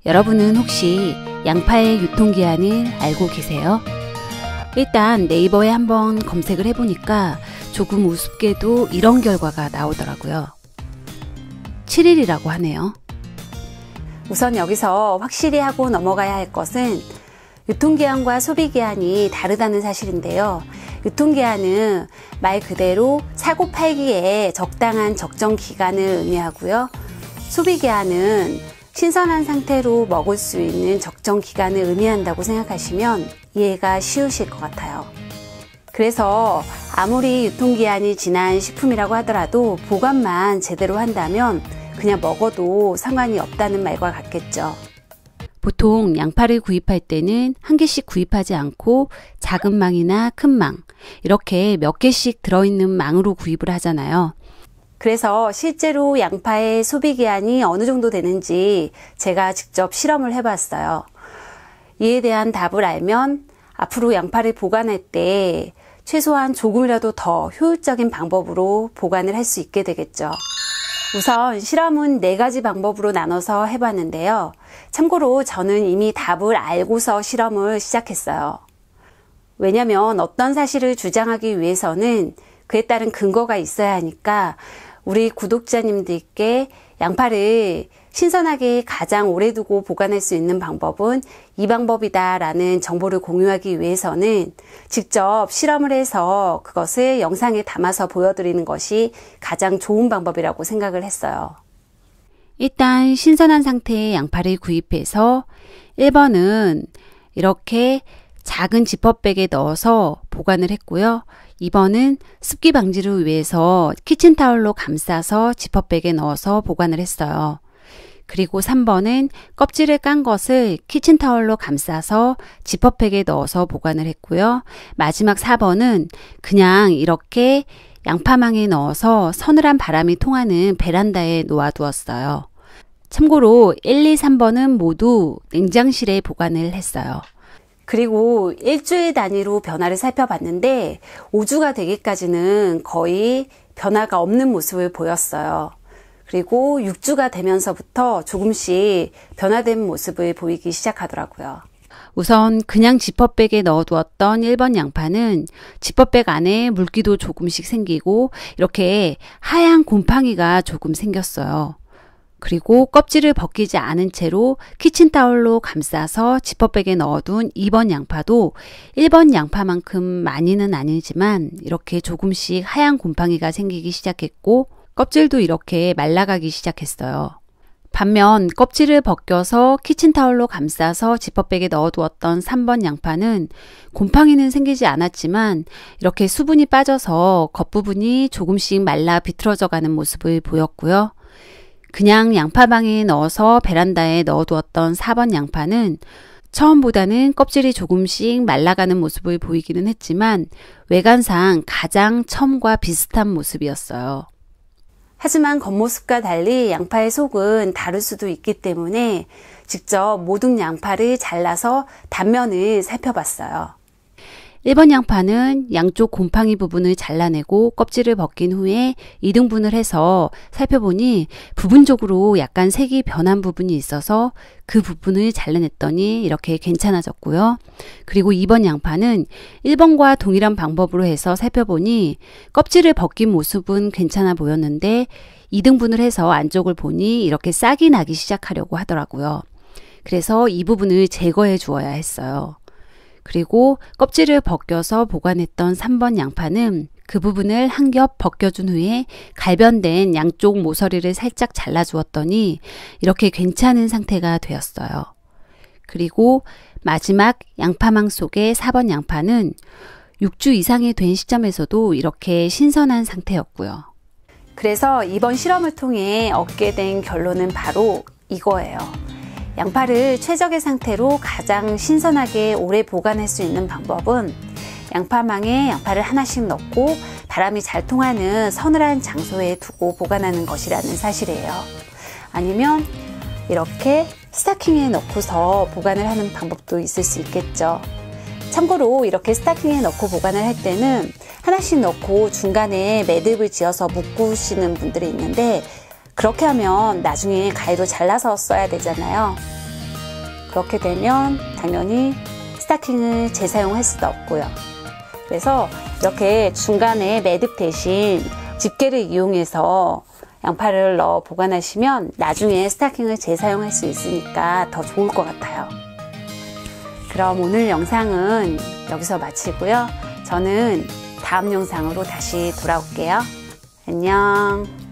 여러분은 혹시 양파의 유통기한을 알고 계세요? 일단 네이버에 한번 검색을 해보니까 조금 우습게도 이런 결과가 나오더라고요. 7일이라고 하네요. 우선 여기서 확실히 하고 넘어가야 할 것은 유통기한과 소비기한이 다르다는 사실인데요. 유통기한은 말 그대로 사고 팔기에 적당한 적정 기간을 의미하고요. 소비기한은 신선한 상태로 먹을 수 있는 적정 기간을 의미한다고 생각하시면 이해가 쉬우실 것 같아요. 그래서 아무리 유통기한이 지난 식품이라고 하더라도 보관만 제대로 한다면 그냥 먹어도 상관이 없다는 말과 같겠죠. 보통 양파를 구입할 때는 한 개씩 구입하지 않고 작은 망이나 큰 망, 이렇게 몇 개씩 들어있는 망으로 구입을 하잖아요. 그래서 실제로 양파의 소비기한이 어느 정도 되는지 제가 직접 실험을 해봤어요. 이에 대한 답을 알면 앞으로 양파를 보관할 때 최소한 조금이라도 더 효율적인 방법으로 보관을 할 수 있게 되겠죠. 우선 실험은 4가지 방법으로 나눠서 해봤는데요. 참고로 저는 이미 답을 알고서 실험을 시작했어요. 왜냐면 어떤 사실을 주장하기 위해서는 그에 따른 근거가 있어야 하니까 우리 구독자님들께 양파를 신선하게 가장 오래 두고 보관할 수 있는 방법은 이 방법이다 라는 정보를 공유하기 위해서는 직접 실험을 해서 그것을 영상에 담아서 보여드리는 것이 가장 좋은 방법이라고 생각을 했어요. 일단 신선한 상태의 양파를 구입해서 1번은 이렇게 작은 지퍼백에 넣어서 보관을 했고요. 2번은 습기 방지를 위해서 키친타올로 감싸서 지퍼백에 넣어서 보관을 했어요. 그리고 3번은 껍질을 깐 것을 키친타올로 감싸서 지퍼백에 넣어서 보관을 했고요. 마지막 4번은 그냥 이렇게 양파망에 넣어서 서늘한 바람이 통하는 베란다에 놓아두었어요. 참고로 1, 2, 3번은 모두 냉장실에 보관을 했어요. 그리고 일주일 단위로 변화를 살펴봤는데 5주가 되기까지는 거의 변화가 없는 모습을 보였어요. 그리고 6주가 되면서부터 조금씩 변화된 모습을 보이기 시작하더라고요. 우선 그냥 지퍼백에 넣어두었던 1번 양파는 지퍼백 안에 물기도 조금씩 생기고 이렇게 하얀 곰팡이가 조금 생겼어요. 그리고 껍질을 벗기지 않은 채로 키친타올로 감싸서 지퍼백에 넣어둔 2번 양파도 1번 양파만큼 많이는 아니지만 이렇게 조금씩 하얀 곰팡이가 생기기 시작했고 껍질도 이렇게 말라가기 시작했어요. 반면 껍질을 벗겨서 키친타올로 감싸서 지퍼백에 넣어두었던 3번 양파는 곰팡이는 생기지 않았지만 이렇게 수분이 빠져서 겉부분이 조금씩 말라 비틀어져 가는 모습을 보였고요. 그냥 양파망에 넣어서 베란다에 넣어두었던 4번 양파는 처음보다는 껍질이 조금씩 말라가는 모습을 보이기는 했지만 외관상 가장 처음과 비슷한 모습이었어요. 하지만 겉모습과 달리 양파의 속은 다를 수도 있기 때문에 직접 모든 양파를 잘라서 단면을 살펴봤어요. 1번 양파는 양쪽 곰팡이 부분을 잘라내고 껍질을 벗긴 후에 2등분을 해서 살펴보니 부분적으로 약간 색이 변한 부분이 있어서 그 부분을 잘라냈더니 이렇게 괜찮아졌고요. 그리고 2번 양파는 1번과 동일한 방법으로 해서 살펴보니 껍질을 벗긴 모습은 괜찮아 보였는데 2등분을 해서 안쪽을 보니 이렇게 싹이 나기 시작하려고 하더라고요. 그래서 이 부분을 제거해 주어야 했어요. 그리고 껍질을 벗겨서 보관했던 3번 양파는 그 부분을 한 겹 벗겨준 후에 갈변된 양쪽 모서리를 살짝 잘라주었더니 이렇게 괜찮은 상태가 되었어요. 그리고 마지막 양파망 속의 4번 양파는 6주 이상이 된 시점에서도 이렇게 신선한 상태였고요. 그래서 이번 실험을 통해 얻게 된 결론은 바로 이거예요. 양파를 최적의 상태로 가장 신선하게 오래 보관할 수 있는 방법은 양파망에 양파를 하나씩 넣고 바람이 잘 통하는 서늘한 장소에 두고 보관하는 것이라는 사실이에요. 아니면 이렇게 스타킹에 넣고서 보관을 하는 방법도 있을 수 있겠죠. 참고로 이렇게 스타킹에 넣고 보관을 할 때는 하나씩 넣고 중간에 매듭을 지어서 묶으시는 분들이 있는데 그렇게 하면 나중에 가위로 잘라서 써야 되잖아요. 그렇게 되면 당연히 스타킹을 재사용할 수도 없고요. 그래서 이렇게 중간에 매듭 대신 집게를 이용해서 양팔을 넣어 보관하시면 나중에 스타킹을 재사용할 수 있으니까 더 좋을 것 같아요. 그럼 오늘 영상은 여기서 마치고요. 저는 다음 영상으로 다시 돌아올게요. 안녕.